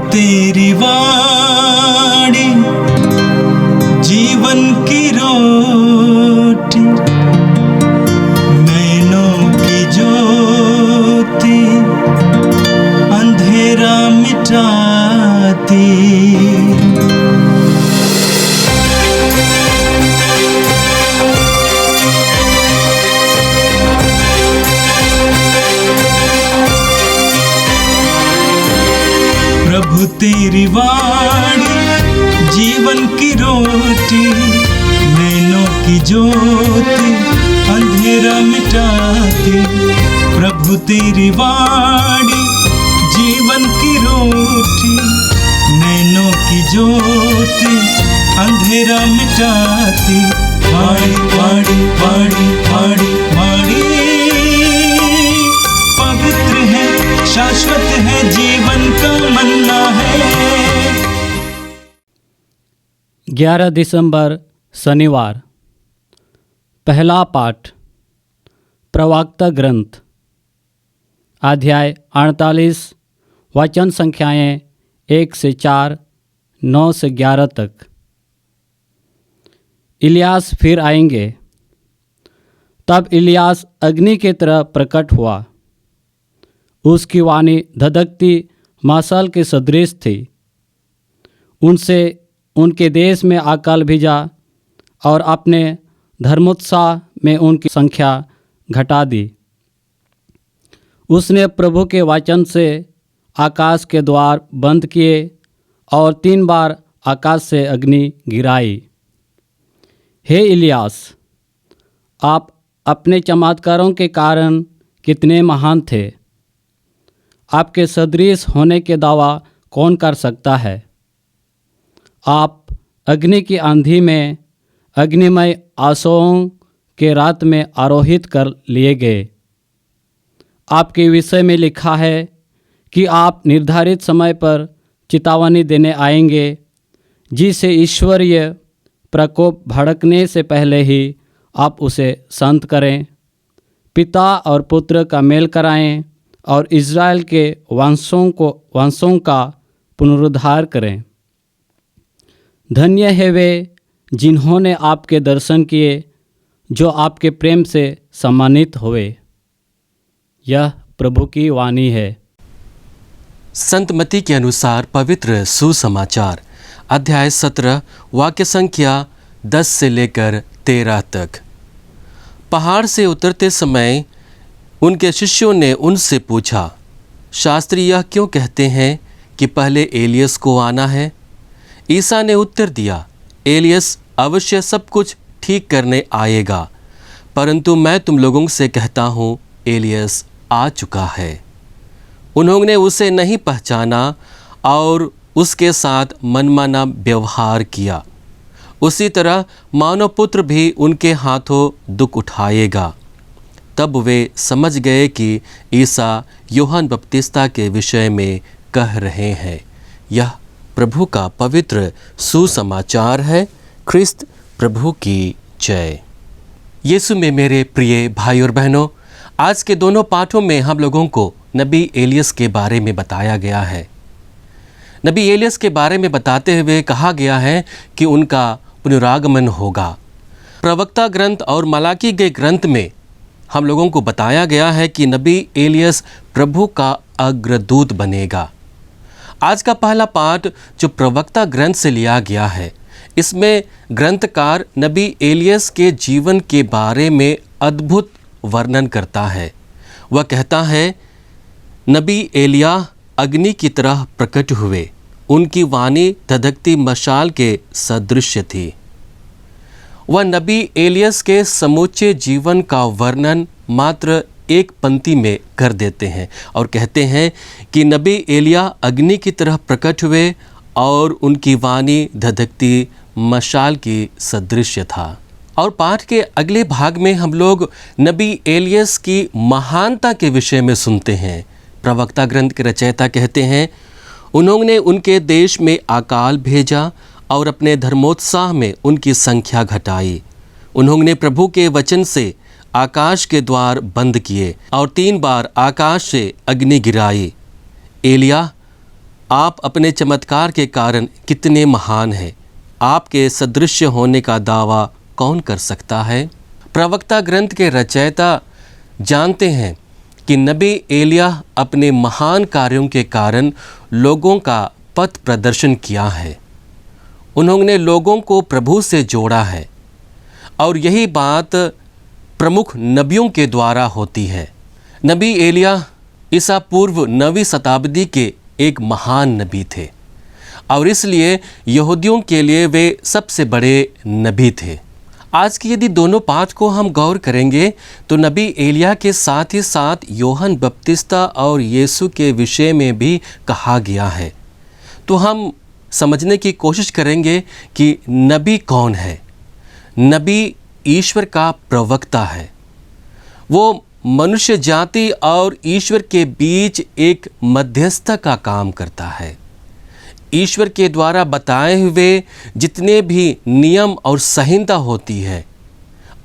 तेरी वाणी जीवन की रोटी, नैनों की ज्योति अंधेरा मिटाती। प्रभु तेरी वाणी जीवन की रोटी, नैनों की ज्योति अंधेरा मिटाती। प्रभु तेरी वाणी जीवन की रोटी, नैनों की ज्योति अंधेरा मिटाती। वाणी वाणी वाणी वाणी वाणी पवित्र है, शाश्वत है, जीवन का मन्ना है। 11 दिसंबर शनिवार। पहला पाठ प्रवक्ता ग्रंथ, अध्याय 48, वचन संख्याएं 1 से 4, 9 से 11 तक। इलियास फिर आएंगे। तब इलियास अग्नि की तरह प्रकट हुआ। उसकी वाणी धधकती मशाल के सदृश थी। उनसे उनके देश में अकाल भिजा और अपने धर्मोत्साह में उनकी संख्या घटा दी। उसने प्रभु के वचन से आकाश के द्वार बंद किए और 3 बार आकाश से अग्नि गिराई। हे इलियास, आप अपने चमत्कारों के कारण कितने महान थे। आपके सदृश होने के दावा कौन कर सकता है। आप अग्नि की आंधी में अग्निमय आंसुओं के रात में आरोहित कर लिए गए। आपके विषय में लिखा है कि आप निर्धारित समय पर चेतावनी देने आएंगे, जिसे ईश्वरीय प्रकोप भड़कने से पहले ही आप उसे शांत करें, पिता और पुत्र का मेल कराएं और इज़राइल के वंशों का पुनरुद्धार करें। धन्य है वे जिन्होंने आपके दर्शन किए, जो आपके प्रेम से सम्मानित हुए। यह प्रभु की वाणी है। संत मत्ती के अनुसार पवित्र सुसमाचार, अध्याय 17, वाक्य संख्या 10 से लेकर 13 तक। पहाड़ से उतरते समय उनके शिष्यों ने उनसे पूछा, शास्त्री यह क्यों कहते हैं कि पहले एलियस को आना है? ईसा ने उत्तर दिया, एलियस अवश्य सब कुछ ठीक करने आएगा, परंतु मैं तुम लोगों से कहता हूँ एलियस आ चुका है। उन्होंने उसे नहीं पहचाना और उसके साथ मनमाना व्यवहार किया। उसी तरह मानव पुत्र भी उनके हाथों दुख उठाएगा। तब वे समझ गए कि ईसा यूहन्ना बपतिस्ता के विषय में कह रहे हैं। यह प्रभु का पवित्र सुसमाचार है। ख्रिस्त प्रभु की जय। यीशु में मेरे प्रिय भाई और बहनों, आज के दोनों पाठों में हम लोगों को नबी एलियस के बारे में बताया गया है। नबी एलियस के बारे में बताते हुए कहा गया है कि उनका पुनरागमन होगा। प्रवक्ता ग्रंथ और मलाकी के ग्रंथ में हम लोगों को बताया गया है कि नबी एलियस प्रभु का अग्रदूत बनेगा। आज का पहला पाठ जो प्रवक्ता ग्रंथ से लिया गया है, इसमें ग्रंथकार नबी एलियस के जीवन के बारे में अद्भुत वर्णन करता है। वह कहता है, नबी एलिया अग्नि की तरह प्रकट हुए, उनकी वाणी धधकती मशाल के सदृश थी। वह नबी एलियस के समूचे जीवन का वर्णन मात्र एक पंक्ति में कर देते हैं और कहते हैं कि नबी एलिया अग्नि की तरह प्रकट हुए और उनकी वाणी धधकती मशाल की सदृश था। और पाठ के अगले भाग में हम लोग नबी एलियस की महानता के विषय में सुनते हैं। प्रवक्ता ग्रंथ के रचयिता कहते हैं, उन्होंने उनके देश में अकाल भेजा और अपने धर्मोत्साह में उनकी संख्या घटाई। उन्होंने प्रभु के वचन से आकाश के द्वार बंद किए और 3 बार आकाश से अग्नि गिराई। एलिया आप अपने चमत्कार के कारण कितने महान हैं। आपके सदृश होने का दावा कौन कर सकता है। प्रवक्ता ग्रंथ के रचयिता जानते हैं कि नबी एलिय्याह अपने महान कार्यों के कारण लोगों का पथ प्रदर्शन किया है। उन्होंने लोगों को प्रभु से जोड़ा है और यही बात प्रमुख नबियों के द्वारा होती है। नबी एलिय्याह ईसा पूर्व 9वीं शताब्दी के एक महान नबी थे और इसलिए यहूदियों के लिए वे सबसे बड़े नबी थे। आज की यदि दोनों पाठ को हम गौर करेंगे तो नबी एलिय्याह के साथ ही साथ यूहन्ना बपतिस्ता और यीशु के विषय में भी कहा गया है। तो हम समझने की कोशिश करेंगे कि नबी कौन है। नबी ईश्वर का प्रवक्ता है। वो मनुष्य जाति और ईश्वर के बीच एक मध्यस्थ का काम करता है। ईश्वर के द्वारा बताए हुए जितने भी नियम और संहिता होती है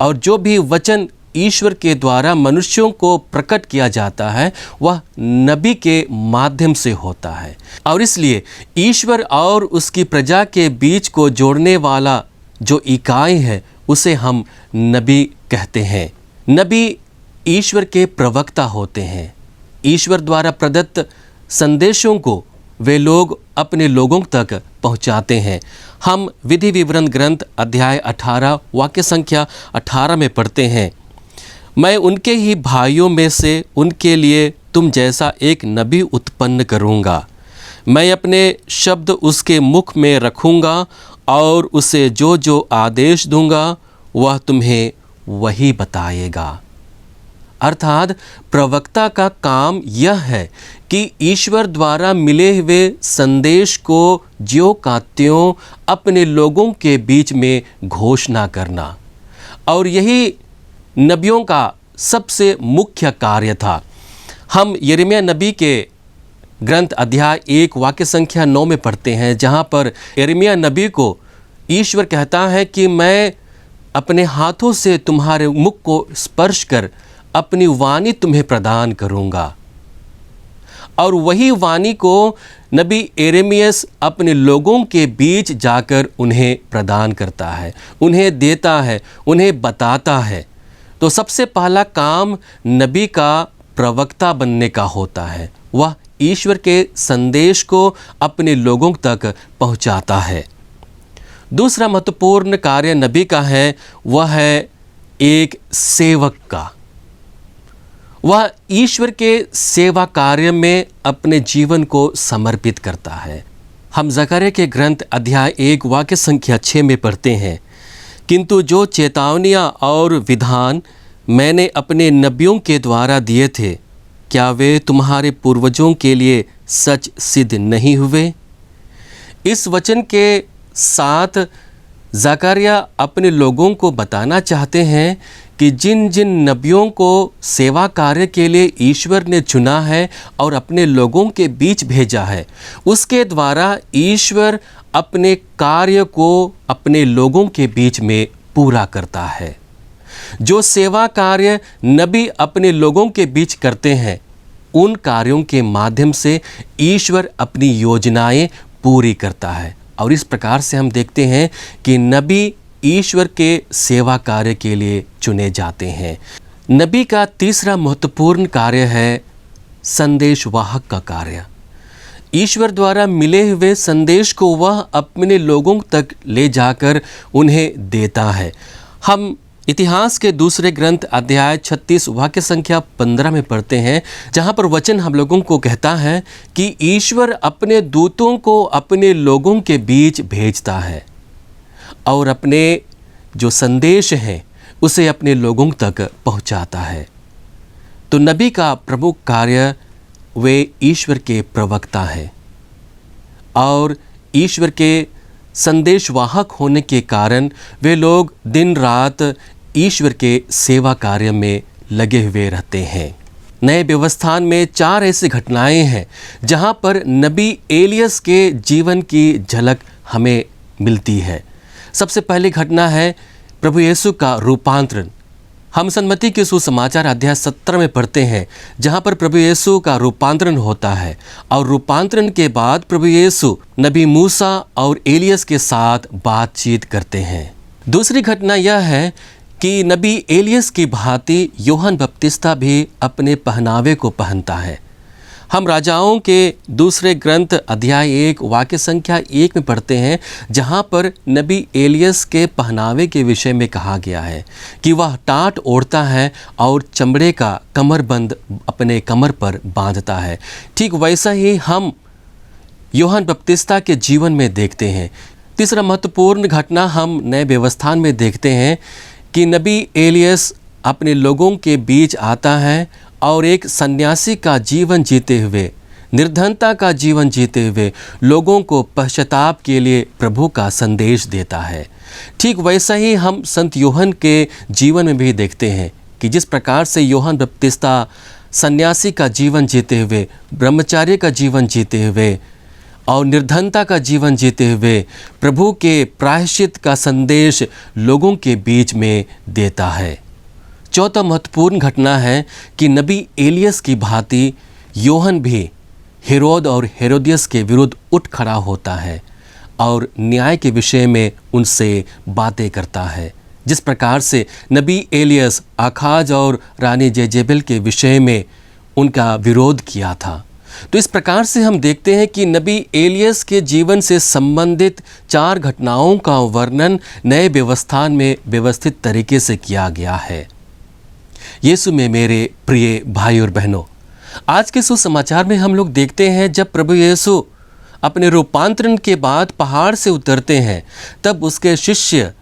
और जो भी वचन ईश्वर के द्वारा मनुष्यों को प्रकट किया जाता है वह नबी के माध्यम से होता है। और इसलिए ईश्वर और उसकी प्रजा के बीच को जोड़ने वाला जो इकाई है उसे हम नबी कहते हैं। नबी ईश्वर के प्रवक्ता होते हैं। ईश्वर द्वारा प्रदत्त संदेशों को वे लोग अपने लोगों तक पहुंचाते हैं। हम विधि विवरण ग्रंथ अध्याय 18 वाक्य संख्या 18 में पढ़ते हैं, मैं उनके ही भाइयों में से उनके लिए तुम जैसा एक नबी उत्पन्न करूँगा। मैं अपने शब्द उसके मुख में रखूँगा और उसे जो जो आदेश दूँगा वह तुम्हें वही बताएगा। अर्थात प्रवक्ता का काम यह है कि ईश्वर द्वारा मिले हुए संदेश को ज्यों का त्यों अपने लोगों के बीच में घोषणा करना। और यही नबियों का सबसे मुख्य कार्य था। हम यिर्मयाह नबी के ग्रंथ अध्याय 1 वाक्य संख्या 9 में पढ़ते हैं, जहाँ पर यिर्मयाह नबी को ईश्वर कहता है कि मैं अपने हाथों से तुम्हारे मुख को स्पर्श कर अपनी वाणी तुम्हें प्रदान करूँगा। और वही वाणी को नबी यिर्मयाह अपने लोगों के बीच जाकर उन्हें प्रदान करता है, उन्हें देता है, उन्हें बताता है। तो सबसे पहला काम नबी का प्रवक्ता बनने का होता है। वह ईश्वर के संदेश को अपने लोगों तक पहुंचाता है। दूसरा महत्वपूर्ण कार्य नबी का है, वह है एक सेवक का। वह ईश्वर के सेवा कार्य में अपने जीवन को समर्पित करता है। हम जकर्याह के ग्रंथ अध्याय 1 वाक्य संख्या 6 में पढ़ते हैं, किंतु जो चेतावनियाँ और विधान मैंने अपने नबियों के द्वारा दिए थे, क्या वे तुम्हारे पूर्वजों के लिए सच सिद्ध नहीं हुए? इस वचन के साथ जकर्याह अपने लोगों को बताना चाहते हैं कि जिन जिन नबियों को सेवा कार्य के लिए ईश्वर ने चुना है और अपने लोगों के बीच भेजा है, उसके द्वारा ईश्वर अपने कार्य को अपने लोगों के बीच में पूरा करता है। जो सेवा कार्य नबी अपने लोगों के बीच करते हैं, उन कार्यों के माध्यम से ईश्वर अपनी योजनाएं पूरी करता है। और इस प्रकार से हम देखते हैं कि नबी ईश्वर के सेवा कार्य के लिए चुने जाते हैं। नबी का तीसरा महत्वपूर्ण कार्य है संदेशवाहक का कार्य। ईश्वर द्वारा मिले हुए संदेश को वह अपने लोगों तक ले जाकर उन्हें देता है। हम इतिहास के दूसरे ग्रंथ अध्याय 36 वाक्य संख्या 15 में पढ़ते हैं, जहाँ पर वचन हम लोगों को कहता है कि ईश्वर अपने दूतों को अपने लोगों के बीच भेजता है और अपने जो संदेश हैं उसे अपने लोगों तक पहुँचाता है। तो नबी का प्रमुख कार्य वे ईश्वर के प्रवक्ता हैं और ईश्वर के संदेशवाहक होने के कारण वे लोग दिन रात ईश्वर के सेवा कार्य में लगे हुए रहते हैं। नए व्यवस्थान में 4 ऐसी घटनाएं हैं जहां पर नबी एलियस के जीवन की झलक हमें मिलती है। सबसे पहली घटना है प्रभु यीशु का रूपांतरण। हम सन्मति के सुसमाचार अध्याय 17 में पढ़ते हैं, जहाँ पर प्रभु यीशु का रूपांतरण होता है और रूपांतरण के बाद प्रभु यीशु नबी मूसा और एलियस के साथ बातचीत करते हैं। दूसरी घटना यह है कि नबी एलियस की भांति यूहन्ना बपतिस्ता भी अपने पहनावे को पहनता है। हम राजाओं के दूसरे ग्रंथ अध्याय 1 वाक्य संख्या 1 में पढ़ते हैं, जहाँ पर नबी एलियस के पहनावे के विषय में कहा गया है कि वह टाट ओढ़ता है और चमड़े का कमरबंद अपने कमर पर बांधता है। ठीक वैसा ही हम यूहन्ना बपतिस्ता के जीवन में देखते हैं। तीसरा महत्वपूर्ण घटना हम नए व्यवस्थान में देखते हैं कि नबी एलियस अपने लोगों के बीच आता है और एक सन्यासी का जीवन जीते हुए, निर्धनता का जीवन जीते हुए लोगों को पश्चाताप के लिए प्रभु का संदेश देता है। ठीक वैसा ही हम संत यूहन्ना के जीवन में भी देखते हैं कि जिस प्रकार से यूहन्ना बपतिस्ता सन्यासी का जीवन जीते हुए, ब्रह्मचार्य का जीवन जीते हुए और निर्धनता का जीवन जीते हुए प्रभु के प्रायश्चित का संदेश लोगों के बीच में देता है। चौथा महत्वपूर्ण घटना है कि नबी एलियस की भांति यूहन्ना भी हेरोद और हेरोदियस के विरुद्ध उठ खड़ा होता है और न्याय के विषय में उनसे बातें करता है। जिस प्रकार से नबी एलियस आखाज और रानी जेजेबेल के विषय में उनका विरोध किया था, तो इस प्रकार से हम देखते हैं कि नबी एलियस के जीवन से संबंधित 4 घटनाओं का वर्णन नए व्यवस्थान में व्यवस्थित तरीके से किया गया है। यीशु में मेरे प्रिय भाई और बहनों, आज के सुसमाचार में हम लोग देखते हैं जब प्रभु यीशु अपने रूपांतरण के बाद पहाड़ से उतरते हैं, तब उसके शिष्य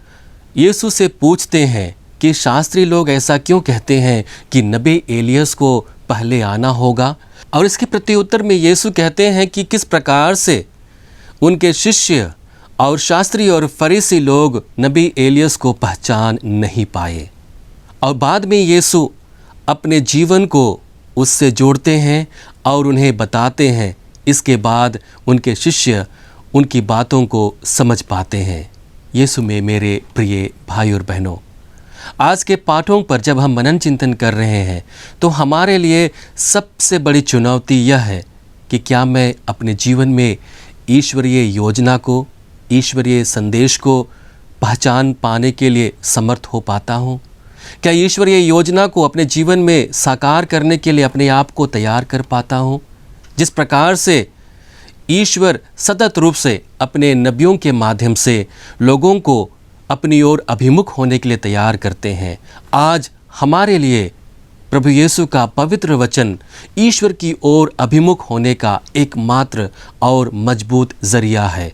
यीशु से पूछते हैं कि शास्त्री लोग ऐसा क्यों कहते हैं कि नबी एलियस को पहले आना होगा। और इसके प्रत्युत्तर में यीशु कहते हैं कि किस प्रकार से उनके शिष्य और शास्त्री और फरीसी लोग नबी एलियस को पहचान नहीं पाए। और बाद में यीशु अपने जीवन को उससे जोड़ते हैं और उन्हें बताते हैं। इसके बाद उनके शिष्य उनकी बातों को समझ पाते हैं। यीशु में मेरे प्रिय भाई और बहनों, आज के पाठों पर जब हम मनन चिंतन कर रहे हैं तो हमारे लिए सबसे बड़ी चुनौती यह है कि क्या मैं अपने जीवन में ईश्वरीय योजना को, ईश्वरीय संदेश को पहचान पाने के लिए समर्थ हो पाता हूँ? क्या ईश्वरीय योजना को अपने जीवन में साकार करने के लिए अपने आप को तैयार कर पाता हूँ? जिस प्रकार से ईश्वर सतत रूप से अपने नबियों के माध्यम से लोगों को अपनी ओर अभिमुख होने के लिए तैयार करते हैं, आज हमारे लिए प्रभु यीशु का पवित्र वचन ईश्वर की ओर अभिमुख होने का एकमात्र और मजबूत जरिया है।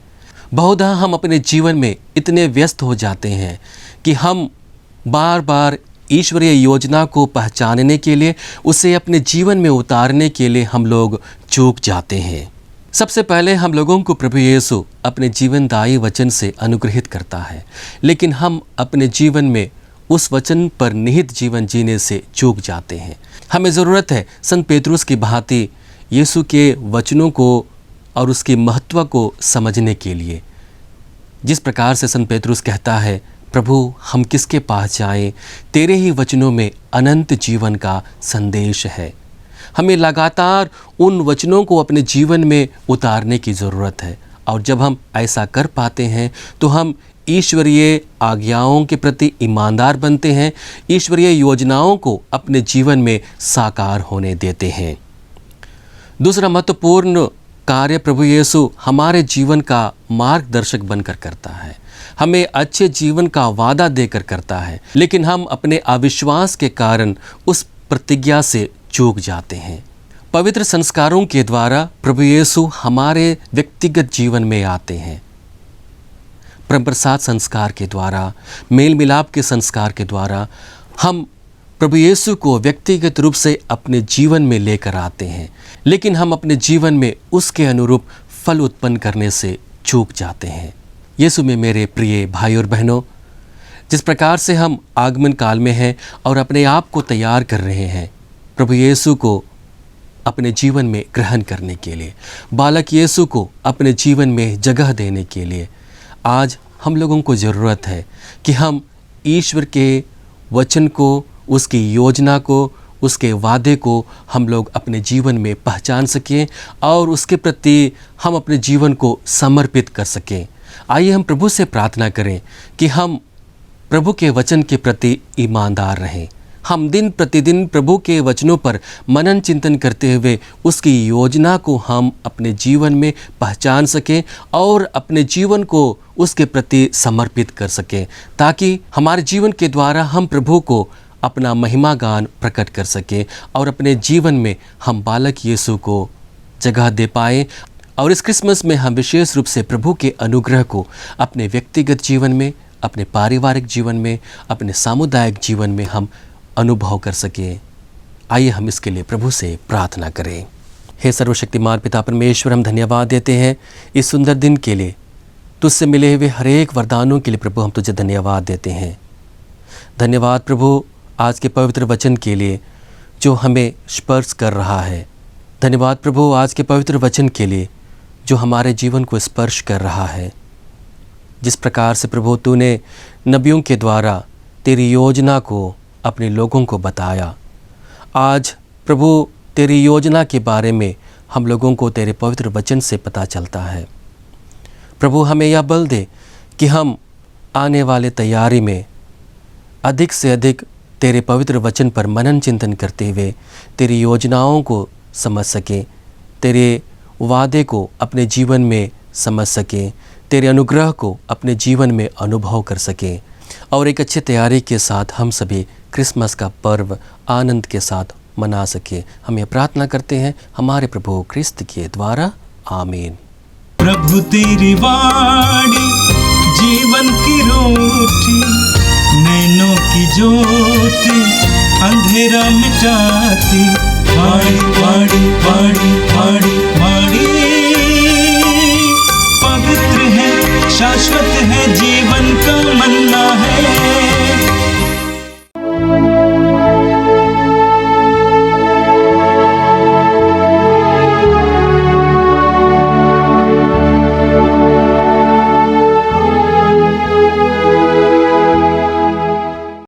बहुधा हम अपने जीवन में इतने व्यस्त हो जाते हैं कि हम बार बार ईश्वरीय योजना को पहचानने के लिए, उसे अपने जीवन में उतारने के लिए हम लोग चूक जाते हैं। सबसे पहले हम लोगों को प्रभु यीशु अपने जीवनदायी वचन से अनुग्रहित करता है, लेकिन हम अपने जीवन में उस वचन पर निहित जीवन जीने से चूक जाते हैं। हमें ज़रूरत है संत पेतरुस की भांति यीशु के वचनों को और उसकी महत्व को समझने के लिए। जिस प्रकार से संत पेतरुस कहता है, प्रभु हम किसके पास जाएं, तेरे ही वचनों में अनंत जीवन का संदेश है। हमें लगातार उन वचनों को अपने जीवन में उतारने की ज़रूरत है, और जब हम ऐसा कर पाते हैं तो हम ईश्वरीय आज्ञाओं के प्रति ईमानदार बनते हैं, ईश्वरीय योजनाओं को अपने जीवन में साकार होने देते हैं। दूसरा महत्वपूर्ण कार्य प्रभु यीशु हमारे जीवन का मार्गदर्शक बनकर करता है, हमें अच्छे जीवन का वादा देकर करता है, लेकिन हम अपने अविश्वास के कारण उस प्रतिज्ञा से चूक जाते हैं। पवित्र संस्कारों के द्वारा प्रभु यीशु हमारे व्यक्तिगत जीवन में आते हैं। परम प्रसाद संस्कार के द्वारा, मेल मिलाप के संस्कार के द्वारा हम प्रभु यीशु को व्यक्तिगत रूप से अपने जीवन में लेकर आते हैं, लेकिन हम अपने जीवन में उसके अनुरूप फल उत्पन्न करने से चूक जाते हैं। यीशु में मेरे प्रिय भाई और बहनों, जिस प्रकार से हम आगमन काल में हैं और अपने आप को तैयार कर रहे हैं प्रभु यीशु को अपने जीवन में ग्रहण करने के लिए, बालक यीशु को अपने जीवन में जगह देने के लिए, आज हम लोगों को ज़रूरत है कि हम ईश्वर के वचन को, उसकी योजना को, उसके वादे को हम लोग अपने जीवन में पहचान सकें और उसके प्रति हम अपने जीवन को समर्पित कर सकें। आइए हम प्रभु से प्रार्थना करें कि हम प्रभु के वचन के प्रति ईमानदार रहें। हम दिन प्रतिदिन प्रभु के वचनों पर मनन चिंतन करते हुए उसकी योजना को हम अपने जीवन में पहचान सकें और अपने जीवन को उसके प्रति समर्पित कर सकें, ताकि हमारे जीवन के द्वारा हम प्रभु को अपना महिमा गान प्रकट कर सकें और अपने जीवन में हम बालक यीशु को जगह दे पाएँ। और इस क्रिसमस में हम विशेष रूप से प्रभु के अनुग्रह को अपने व्यक्तिगत जीवन में, अपने पारिवारिक जीवन में, अपने सामुदायिक जीवन में हम अनुभव कर सकें। आइए हम इसके लिए प्रभु से प्रार्थना करें। हे सर्वशक्तिमान पिता परमेश्वर, हम धन्यवाद देते हैं इस सुंदर दिन के लिए, तुझसे मिले हुए हर एक वरदानों के लिए प्रभु हम तुझे धन्यवाद देते हैं। धन्यवाद प्रभु आज के पवित्र वचन के लिए जो हमें स्पर्श कर रहा है। धन्यवाद प्रभु आज के पवित्र वचन के लिए जो हमारे जीवन को स्पर्श कर रहा है। जिस प्रकार से प्रभु तूने नबियों के द्वारा तेरी योजना को अपने लोगों को बताया, आज प्रभु तेरी योजना के बारे में हम लोगों को तेरे पवित्र वचन से पता चलता है। प्रभु हमें यह बल दे कि हम आने वाले तैयारी में अधिक से अधिक तेरे पवित्र वचन पर मनन चिंतन करते हुए तेरी योजनाओं को समझ सकें, तेरे वादे को अपने जीवन में समझ सकें, तेरे अनुग्रह को अपने जीवन में अनुभव कर सकें और एक अच्छी तैयारी के साथ हम सभी क्रिसमस का पर्व आनंद के साथ मना सकें। हम ये प्रार्थना करते हैं हमारे प्रभु क्रिस्त के द्वारा, आमीन। प्रभु तेरी वाणी जीवन की रोटी, नैनों की ज्योति अंधेरा मिटाती। वाणी वाणी वाणी वाणी वाणी पवित्र है, शाश्वत है जीवन का